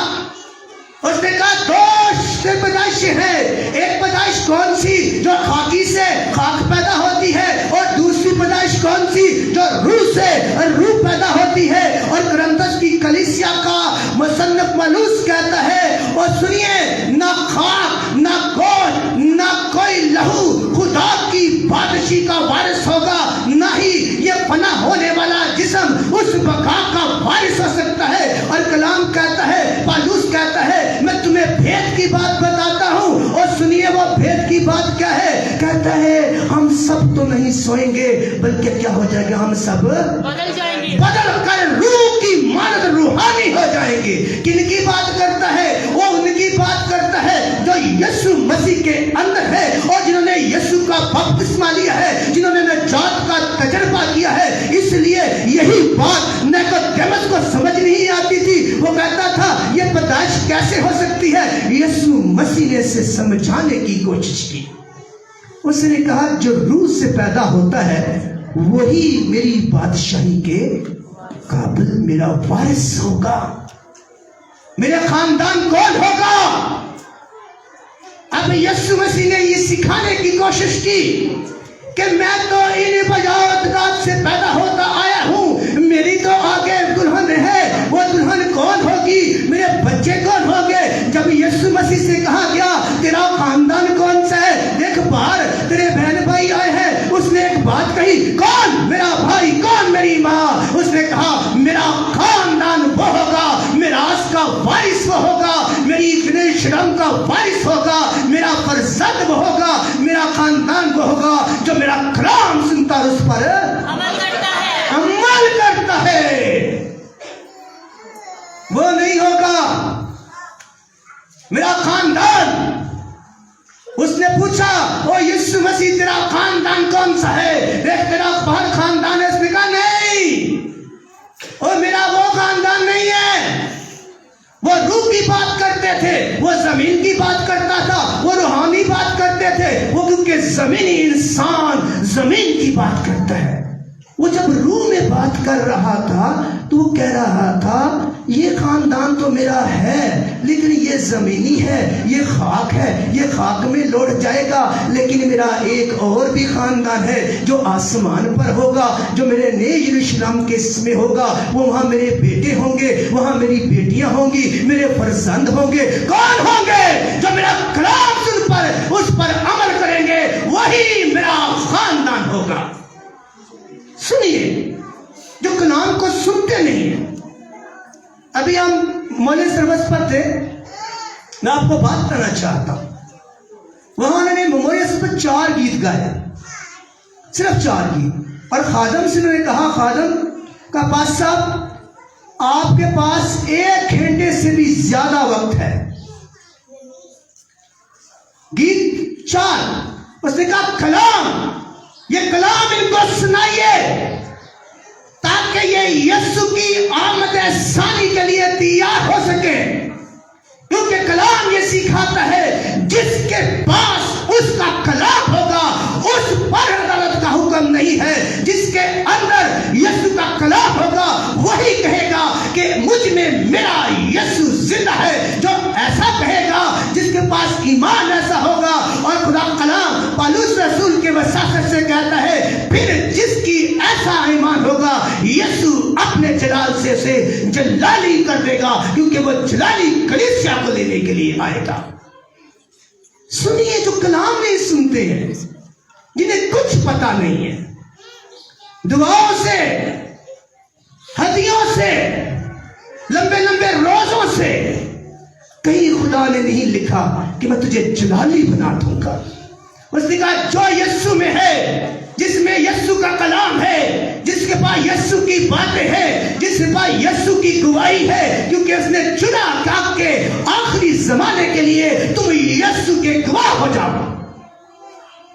اس نے کہا 2 پیدائشیں ہیں. ایک پیدائش کون سی جو خاکی سے خاک پیدا ہوتی ہے, اور دوسری پیدائش کون سی جو روح سے روح پیدا ہوتی ہے. اور کرنتھس کی کلیسیا کا مصنف پالوس کہتا ہے, اور سنیے, نہ خاک نہ گوشت نہ کوئی لہو خدا کی بادشاہی کا وارث ہوگا, نہ ہی یہ فنا ہونے والا جسم اس بقا کا وارث ہو سکتا ہے. اور کلام کہتا ہے, پالوس کہتا ہے, میں تمہیں بھید کی بات بتاتا ہوں, اور سنیے وہ بھید کی بات کیا ہے. کہتا ہے ہم سب تو نہیں سوئیں گے بلکہ کیا ہو جائے گا, ہم سب بدل جائیں گے, بدل کر روح کی مانند روحانی ہو جائیں گے. کن کی بات کرتا ہے, وہ ان کی بات کرتا ہے جو یسوع مسیح کے اندر ہے اور جنہوں نے یسوع کا بپتسمہ لیا ہے, جنہوں نے نجات کا تجربہ کیا ہے. اس لیے یہی بات نیقودیمس کو سمجھ نہیں آتی تھی. وہ کہتا تھا یہ پیدائش کیسے ہو سکتی ہے. یسوع مسیح نے اسے سمجھانے کی کوشش کی. اس نے کہا جو روح سے پیدا ہوتا ہے وہی میری بادشاہی کے قابل میرا وارث ہوگا. میرے خاندان کون ہوگا. اب یسوع مسیح نے یہ سکھانے کی کوشش کی کہ میں تو ان بجاوت سے پیدا ہوتا آیا ہوں, میری تو آگے دلہن ہے, وہ دلہن کون ہوگی, میرے بچے کون ہوں گے. جب یسوع مسیح سے کہا گیا تیرا خاندان کون سا ہے, دیکھ باہر تیرے بہن بھائی آئے ہیں. اس نے ایک بات کہی, کون میرا بھائی, کون میری ماں. اس نے کہا میرا خاندان وہ ہوگا, میراث کا وارث وارث وہ ہوگا, میری ابن شرم کا وارث ہوگا, میرا فرزند وہ ہوگا, میرا خاندان وہ ہوگا جو میرا کلام سنتا اور اس پر عمل کرتا ہے. وہ نہیں ہوگا میرا خاندان. اس نے پوچھا, او یسوع مسیح تیرا خاندان کون سا ہے؟ دیکھ تیرا باہر خاندان ہے. اس نے کہا نہیں, او میرا وہ خاندان نہیں ہے. وہ روح کی بات کرتے تھے, وہ زمین کی بات کرتا تھا, وہ روحانی بات کرتے تھے. وہ کیونکہ زمینی انسان زمین کی بات کرتا ہے. وہ جب روح میں بات کر رہا تھا تو وہ کہہ رہا تھا یہ خاندان تو میرا ہے لیکن یہ زمینی ہے, یہ خاک ہے, یہ خاک میں لوٹ جائے گا. لیکن میرا ایک اور بھی خاندان ہے جو آسمان پر ہوگا, جو میرے نئے یروشلم کے میں ہوگا. وہ وہاں میرے بیٹے ہوں گے, وہاں میری بیٹیاں ہوں گی, میرے فرزند ہوں گے. کون ہوں گے؟ جو میرا کلام سن پر اس پر عمل کریں گے, وہی میرا خاندان ہوگا. سنیے, جو کلام کو سنتے نہیں ہیں. ابھی ہم مولوی سروس پر تھے, میں آپ کو بات کرنا چاہتا ہوں. وہاں انہوں نے میموریل پر 4 گیت گائے, صرف 4 گیت. اور خادم سے انہوں نے کہا, خادم کا پاس صاحب آپ کے پاس 1 گھنٹے سے بھی زیادہ وقت ہے. گیت 4. اس نے کہا کلام, یہ کلام ان کو سنائیے تاکہ یہ یسوع کی آمد ثانی کے لیے تیار ہو سکے. کیونکہ کلام یہ سکھاتا ہے جس کے پاس اس کا کلام ہوگا اس پر عدالت کا حکم نہیں ہے. جس کے اندر یسوع کا کلام ہوگا وہی کہے گا کہ مجھ میں میرا یسوع زندہ ہے. جو ایسا کہے گا جس کے پاس ایمان ایسا ہوگا. اور خدا کلام پالوس رسول کے وساطت سے کہتا ہے پھر جس کی ایسا ایمان ہوگا یسوع اپنے جلال سے اسے جلالی کر دے گا, کیونکہ وہ جلالی کلیسیا کو لینے کے لیے آئے گا. سنیے, جو کلام نہیں سنتے ہیں, جنہیں کچھ پتا نہیں ہے, دعاؤں سے, ہدیوں سے, لمبے لمبے روزوں سے, کہیں خدا نے نہیں لکھا کہ میں تجھے جلالی بنا دوں گا. اس نے کہا جو یسوع میں ہے, جس میں یسوع کا کلام ہے, جس کے پاس یسوع کی باتیں ہیں, جس کے پاس یسوع کی گواہی ہے, کیونکہ اس نے چنا کہ آخری زمانے کے لیے تم یسوع کے گواہ ہو جاؤ.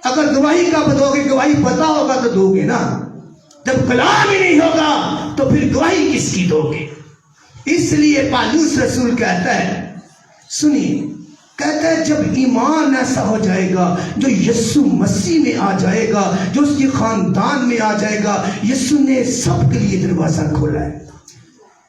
اگر گواہی کا دو گے, گواہی پتا ہوگا تو دو گے نا. جب کلام ہی نہیں ہوگا تو پھر گواہی کس کی دو گے؟ اس لیے پالوس رسول کہتا ہے, سنیے, کہتا ہے جب ایمان ایسا ہو جائے گا جو یسوع مسیح میں آ جائے گا, جو اس کے خاندان میں آ جائے گا. یسوع نے سب کے لیے دروازہ کھولا ہے.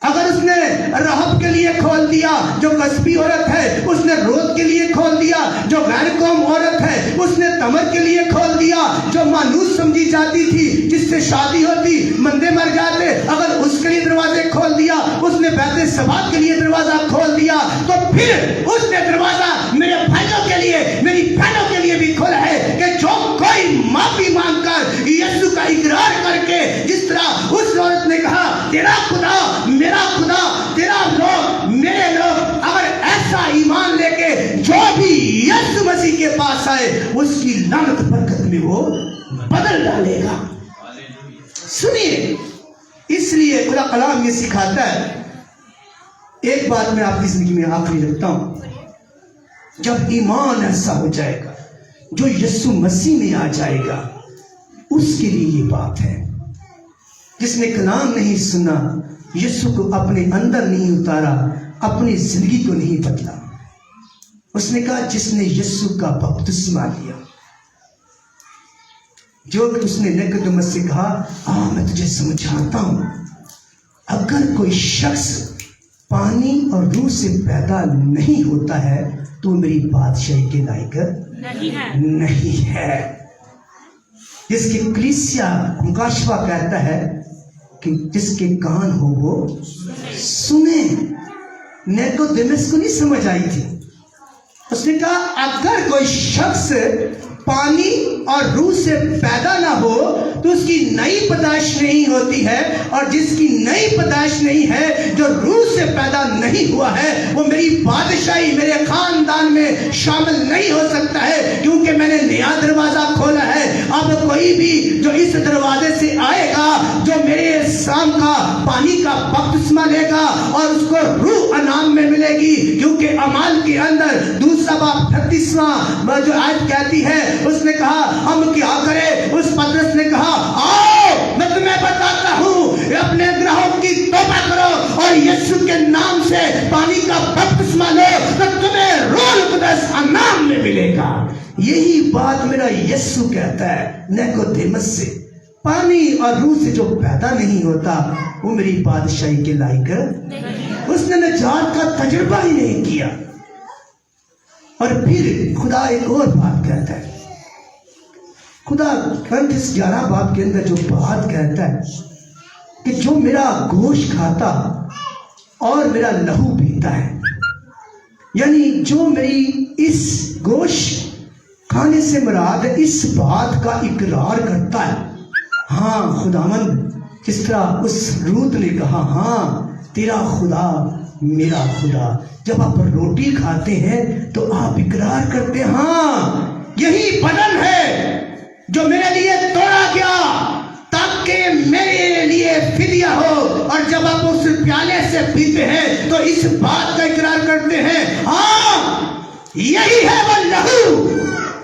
اگر اس نے رہب کے لیے کھول دیا جو قصبی عورت ہے, اس نے روت کے لیے کھول دیا جو غیر قوم عورت ہے, اس نے تمر کے لیے کھول دیا جو مانوس سمجھی جاتی تھی, جس سے شادی ہوتی مندے مر جاتے, اگر اس کے لیے دروازے کھول دیا, اس نے بیت سبات کے لیے دروازہ کھول دیا, تو پھر اس نے دروازہ میرے بھائیوں کے لیے, میری بہنوں کے لیے بھی کھولا ہے کہ جو کوئی معافی مانگ کر یسوع کا اقرار کر کے, جس طرح اس عورت نے کہا تیرا خدا میرا خدا, تیرا لوگ میرے لوگ, اگر ایسا ایمان لے کے جو بھی یسوع مسیح کے پاس آئے اس کی لعنت برکت میں وہ بدل ڈالے گا. سنیے, اس لیے خدا کلام یہ سکھاتا ہے. ایک بات میں آپ کی زندگی میں آخری رکھتا ہوں, جب ایمان ایسا ہو جائے گا جو یسوع مسیح میں آ جائے گا, اس کے لیے یہ بات ہے. جس نے کلام نہیں سنا, یسوع کو اپنے اندر نہیں اتارا, اپنی زندگی کو نہیں بدلا. اس نے کہا جس نے یسوع کا بپتسمہ لیا, جو اس نے نکودیمس سے کہا میں تجھے سمجھاتا ہوں, اگر کوئی شخص پانی اور روح سے پیدا نہیں ہوتا ہے تو میری بادشاہی کے لائق نہیں ہے. جس کی کلیسیا مکاشفہ کہتا ہے کہ جس کے کان ہو وہ سنے. نکودیمس کو نہیں سمجھ آئی تھی. اس نے کہا اگر کوئی شخص پانی اور روح سے پیدا نہ ہو تو اس کی نئی پیدائش نہیں ہوتی ہے، اور جس کی نئی پیدائش نہیں ہے، جو روح سے پیدا نہیں ہوا ہے، وہ میری بادشاہی، میرے خاندان میں شامل نہیں ہو سکتا ہے، کیونکہ میں نے نیا دروازہ کھولا ہے۔ اب کوئی بھی جو اس دروازے سے آئے گا، جو میرے سام کا پانی کا بپتسمہ لے گا، اور اس کو روح انعام میں ملے گی، کیونکہ اعمال کے اندر دوسرا باب 38واں جو آیت کہتی ہے، اس نے کہا ہم کیا کریں؟ اس پترس نے کہا آؤ میں تمہیں بتاتا ہوں، اپنے گناہوں کی توبہ کرو اور یسوع کے نام سے پانی کا بپتسمہ لو تو تمہیں روح القدس انعام میں ملے گا۔ یہی بات میرا یسوع کہتا ہے نیکودیمس سے، پانی اور روح سے جو پیدا نہیں ہوتا وہ میری بادشاہی کے لائق ہے۔ اس نے نجات کا تجربہ ہی نہیں کیا۔ اور پھر خدا ایک اور بات کہتا ہے، خدا کرنٹھس 11 باب کے اندر جو بات کہتا ہے کہ جو میرا گوشت کھاتا اور میرا لہو پیتا ہے، یعنی جو میری اس گوشت کھانے سے مراد اس بات کا اقرار کرتا ہے، ہاں خداوند، جس طرح اس روت نے کہا ہاں تیرا خدا میرا خدا، جب آپ روٹی کھاتے ہیں تو آپ اقرار کرتے ہیں ہاں یہی بدن ہے جو میرے لیے توڑا گیا تاکہ میرے لیے فدیہ ہو، اور جب آپ اس پیالے سے پیتے ہیں تو اس بات کا اقرار کرتے ہیں ہاں یہی ہے وہ لہو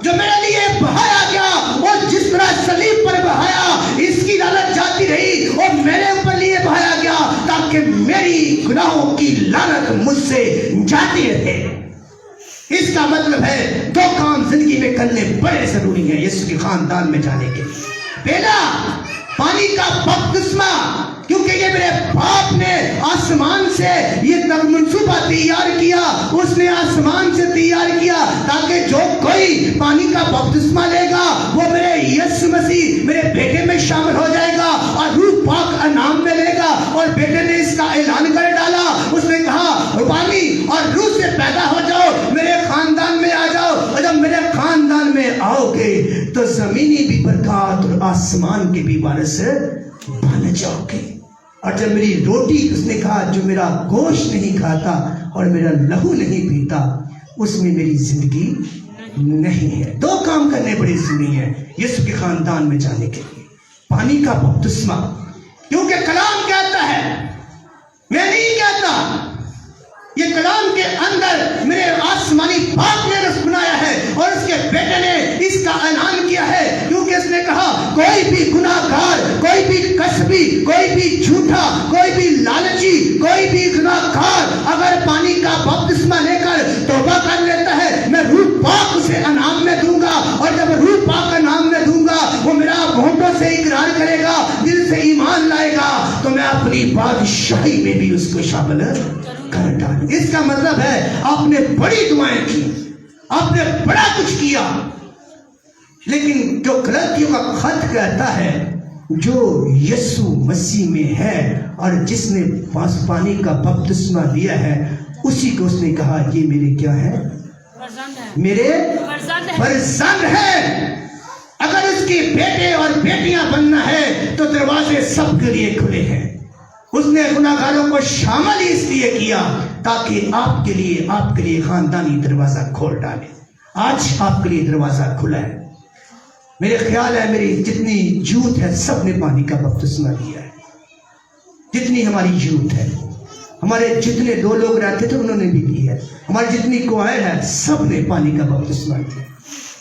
جو میرے لیے بہایا گیا، اور جس طرح صلیب پر بہایا، اس کی لعنت جاتی رہی اور میرے اوپر لیے بہایا گیا تاکہ میری گناہوں کی لعنت مجھ سے جاتی رہے۔ اس کا مطلب ہے دو کام زندگی میں کرنے بڑے ضروری ہیں یسوع کے خاندان میں جانے کے لیے۔ پہلا پانی کا بپتسمہ، کیونکہ یہ میرے باپ نے آسمان سے یہ منصوبہ تیار کیا، اس نے آسمان سے تیار کیا تاکہ جو کوئی پانی کا بپتسمہ لے گا وہ میرے یسوع مسیح میرے بیٹے میں شامل ہو جائے گا اور روح پاک انعام میں لے گا۔ اور بیٹے نے اس کا اعلان کر ڈالا، اس نے کہا پانی اور روح سے پیدا ہو جاؤ، میرے خاندان میں آ جاؤ، اور جب میرے خاندان میں آؤ گے تو زمینی بھی برکات اور آسمان کے بھی وارث بن جاؤ گے۔ اور جب میری روٹی، اس نے کہا جو میرا گوشت نہیں کھاتا اور میرا لہو نہیں پیتا اس میں میری زندگی نہیں ہے۔ دو کام کرنے بڑے ضروری ہیں یسوع کے خاندان میں جانے کے لیے۔ پانی کا بپتسمہ، کیونکہ کلام کہتا ہے، میں نہیں کہتا، یہ کلام کے اندر میرے آسمانی باپ نے رس بنایا ہے اور اس کے بیٹے نے اس کا اعلان کیا ہے، کیونکہ اس نے کہا کوئی بھی گناہ گار، کوئی بھی کسبی، کوئی بھی جھوٹا، کوئی بھی لالچی، کوئی بھی گناہ گار اگر پانی کا بپتسمہ لے کر توبہ کر لیتا ہے، میں روح پاک اسے انعام میں دوں گا، اور جب روح پاک انعام میں دوں گا وہ میرا ہونٹوں سے اقرار کرے گا، دل سے ایمان لائے گا، تو میں اپنی بادشاہی میں بھی اس کو شامل کر ڈالوں۔ اس کا مطلب ہے آپ نے بڑی دعائیں کی، آپ نے بڑا کچھ کیا، لیکن جو غلطیوں کا خط کہتا ہے جو یسوع مسیح میں ہے اور جس نے پانی کا بپتسمہ لیا ہے، اسی کو اس نے کہا یہ میرے کیا ہے؟ میرے فرزند ہے۔ اگر اس کے بیٹے اور بیٹیاں بننا ہے تو دروازے سب کے لیے کھلے ہیں۔ اس نے گناہگاروں کو شامل اس لیے کیا تاکہ آپ کے لیے خاندانی دروازہ کھول ڈالے۔ آج آپ کے لیے دروازہ کھلا ہے۔ میرے خیال ہے میری جتنی یوتھ ہے سب نے پانی کا بپتسمہ لیا ہے، جتنی ہماری یوتھ ہے، ہمارے جتنے 2 لوگ رہتے تھے انہوں نے بھی لی ہے، ہماری جتنی کوائر ہے سب نے پانی کا بپتسمہ لیا،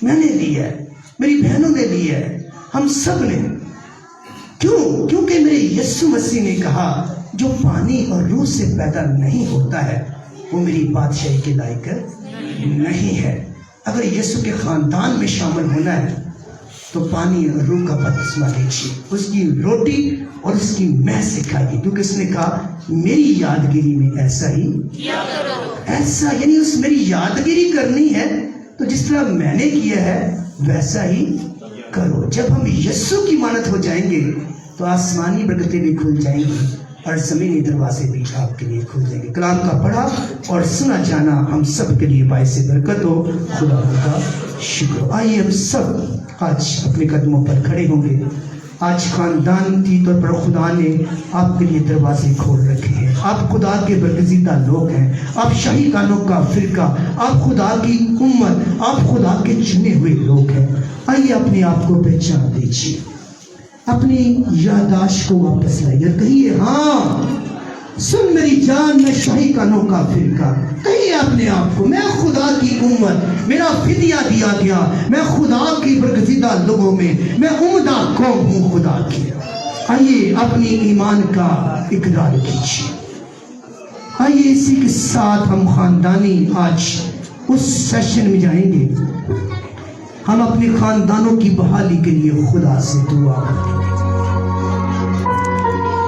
میں نے لیا ہے، میری بہنوں نے لیا ہے، ہم سب نے۔ کیوں؟ کیونکہ میرے یسوع مسیح نے کہا جو پانی اور روح سے پیدا نہیں ہوتا ہے وہ میری بادشاہی کے لائق نہیں ہے۔ اگر یسوع کے خاندان میں شامل ہونا ہے تو پانی اور روح کا بپتسمہ لیجیے، اس کی روٹی اور اس کی مہ سے کھائیے، کیونکہ اس نے کہا میری یادگیری میں ایسا ہی ایسا، یعنی اس میری یادگیری کرنی ہے تو جس طرح میں نے کیا ہے ویسا ہی کرو۔ جب ہم یسوع کی مانت ہو جائیں گے تو آسمانی برکتیں بھی کھل جائیں گی اور زمینی دروازے بھی آپ کے لیے کھل جائیں گے۔ کلام کا پڑھا اور سنا جانا ہم سب کے لیے باعث برکت ہو۔ خدا کا شکر. آئیے ہم سب آج اپنے قدموں پر کھڑے ہوں گے. آج خاندانی طور پر خدا نے آپ کے لیے دروازے کھول رکھے ہیں. آپ خدا کے برگزیدہ لوگ ہیں. آپ شاہی کانوں کا فرقہ، آپ خدا کی امت، آپ خدا کے چنے ہوئے لوگ ہیں. آئیے اپنے آپ کو پہچان دیجیے، اپنی یادداشت کو واپس لائیے اور کہیے ہاں سن میری جان، میں شاہی کانوں کا فرقہ. کہیے اپنے آپ کو، میں خدا کی امت، میرا فدیہ دیا گیا، میں خدا کی برگزیدہ لوگوں میں عمدہ قوم ہوں خدا کی. آئیے اپنی ایمان کا اقرار کیجیے. آئیے اسی کے ساتھ ہم خاندانی آج اس سیشن میں جائیں گے. ہم اپنے خاندانوں کی بحالی کے لیے خدا سے دعا کریں.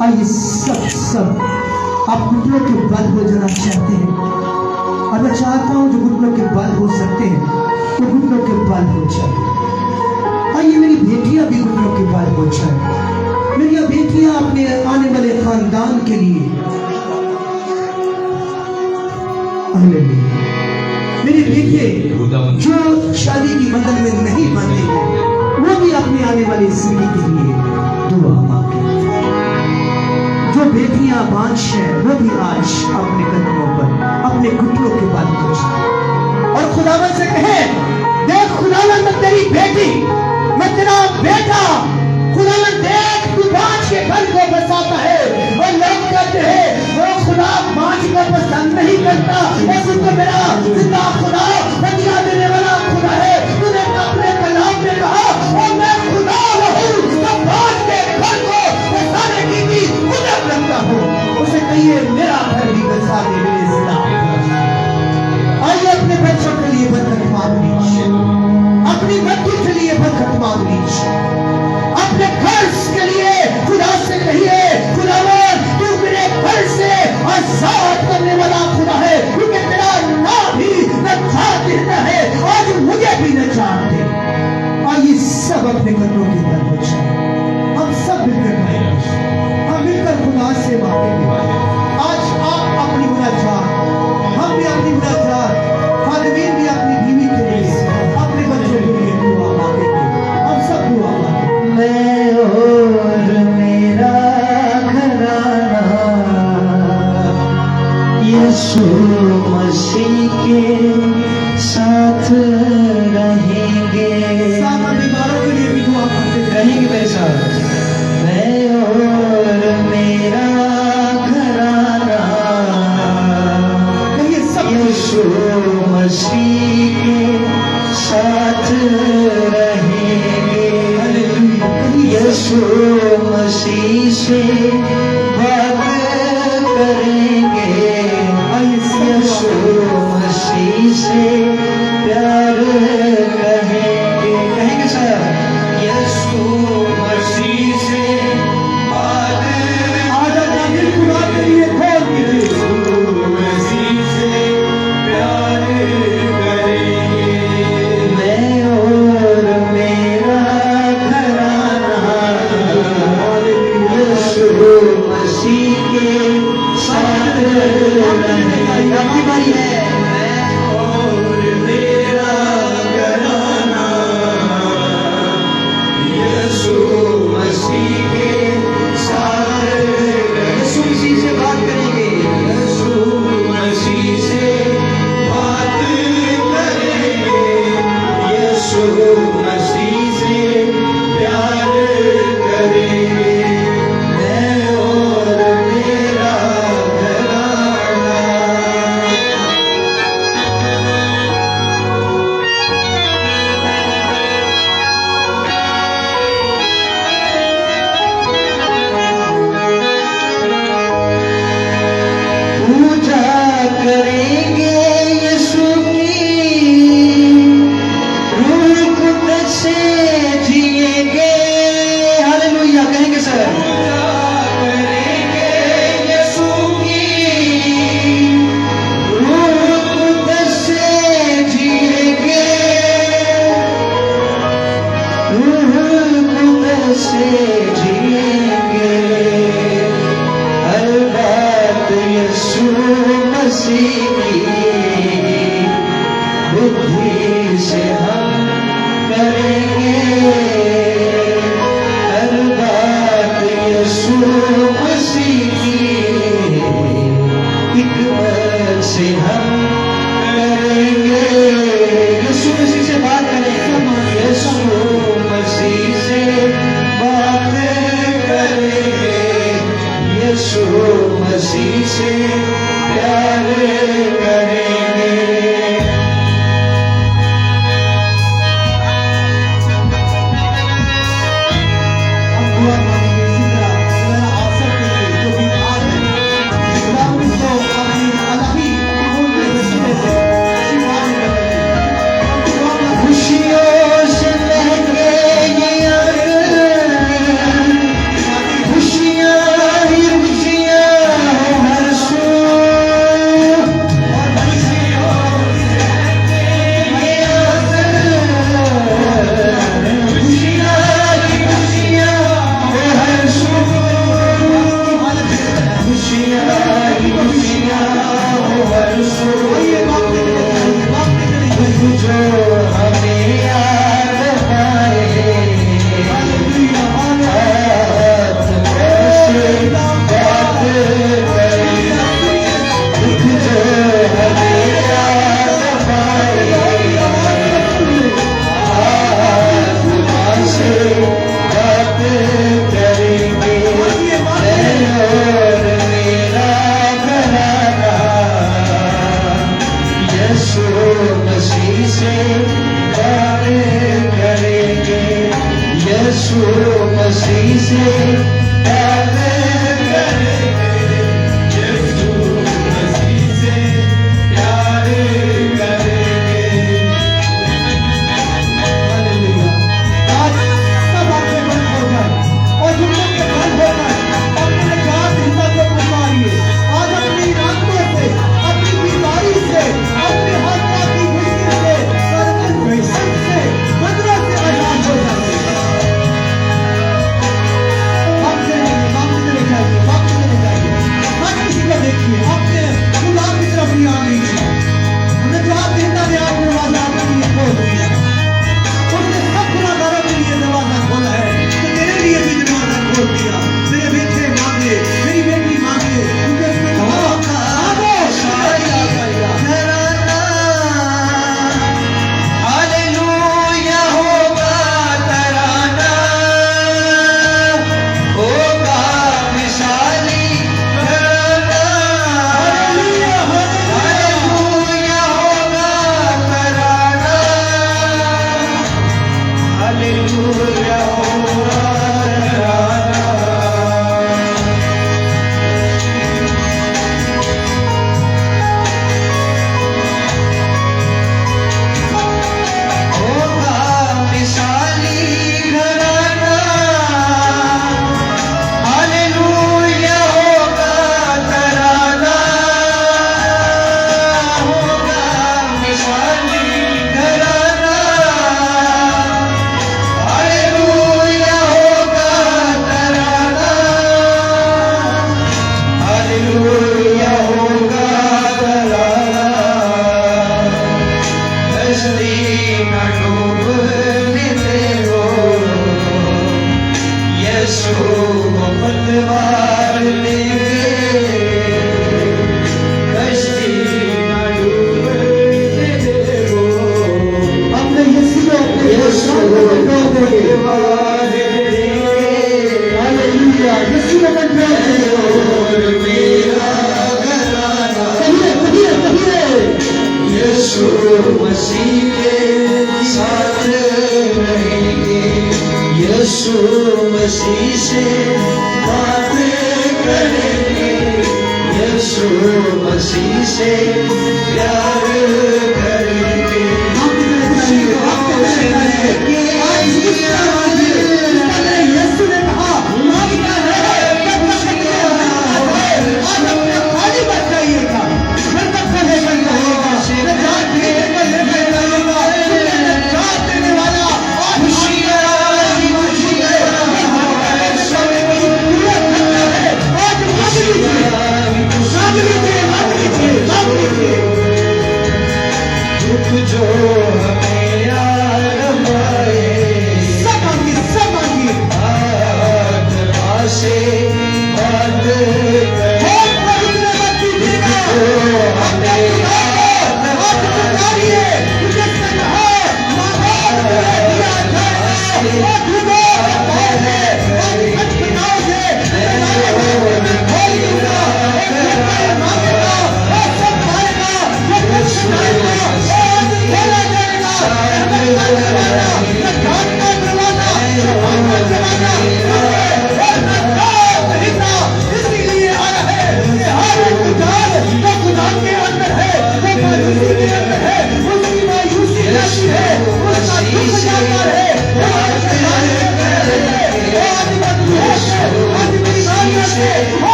آئیے سب آپ گھٹنوں کے بل ہو جانا چاہتے ہیں، اور میں چاہتا ہوں جو گھٹنوں کے بل ہو سکتے ہیں وہ گھٹنوں کے بل ہو جائیں. آئیے میری بیٹیاں بھی گھٹنوں کے بل ہو جائیں. میری بیٹیاں اپنے آنے والے خاندان کے لیے، میرے بیٹے جو شادی کی منزل میں نہیں بندے ہیں وہ بھی اپنے آنے والے زندگی کے لیے دعا مانگیں. جو بیٹیاں بانچ ہیں وہ بھی آج اپنے قدموں پر اپنے گھٹنوں کے بل ہو جائیں اور خداوند سے کہیں دیکھ خداوند میں تیری بیٹی، میں تیرا بیٹا، خداوند دیکھ تو بانچ کے گھر کو بساتا ہے. اور لوگ کہتے ہیں وہ خدا بانچ کو پسند نہیں کرتا، ایسے تو میرا زندہ خدا بدیا دینے والا خدا ہے. تو نے اپنے کلام میں کہا اور میں خدا ہوں تو بانچ کے گھر کو بسانے کی بھی قدرت رکھتا ہوں. اسے کہیے میرا گھر بھی بسا دے میرے زندہ. آئیے اپنے بچوں کے لیے برکت مانگ لیجیے، اپنی بچی کے لیے برکت مانگ لیجیے، اپنے گھر کے لیے خدا سے کہیے خداوند تو میرے گھر سے آزاد کرنے والا خدا ہے، کیونکہ تیرا نام ہی نجات دیتا ہے. آج مجھے بھی نجات دے. آئیے سب اپنے قدموں کے بل ہو جائیں. ہم سب مل کر گائیں، ہم مل کر خدا سے مانگیں گے. آج آپ اپنی مناجات، ہم بھی اپنی مناجات، خادمین بھی اپنی بیوی کے لیے، اپنے بچوں کے لیے دعا مانگیں گے. ہم سب دعا مانگیں گے. میں اور میرا گھرانہ یسوع مسیح کے ساتھ رہیں گے. ساتھ بیماروں کے لیے بھی دعا مانگتے ہیں. رہیں گے میرے ساتھ. میں اور میرا گھرانہ یسوع مسیح کے ساتھ رہیں گے. یسوع مسیح سے بات کریں گے. یسوع مسیح سے پیار کہیں گے. کہیں گے سر یسوع مسیح سے بات. آج دل خدا کے لیے کھول دیجیے. یسوع مسیح سے پیار کریں گے. میں اور میرا گھرانہ یسوع مسیح کے ساتھ رہیں گے. اب کی باری ہے. میں اور میرا گھرانہ یسوع مسیح کے ساتھ رہیں گے. یسوع مسیح سے بات کریں گے. یسوع مسیح سے بات کریں گے. یسوع مسیح سے پیار کریں گے. میں اور میرا گھرانہ. پوجا کریں گے یسوع کی، روح قدس سے جئیں گے. ہاللویا کہیں گے سر. پوجا کریں گے یسوع کی، روح قدس سے جئیں گے. روح قدس سے جئیں گے. ہر بات یسوع مسیح کی بدھی سے ہم مسیح سے پیار کریں گے.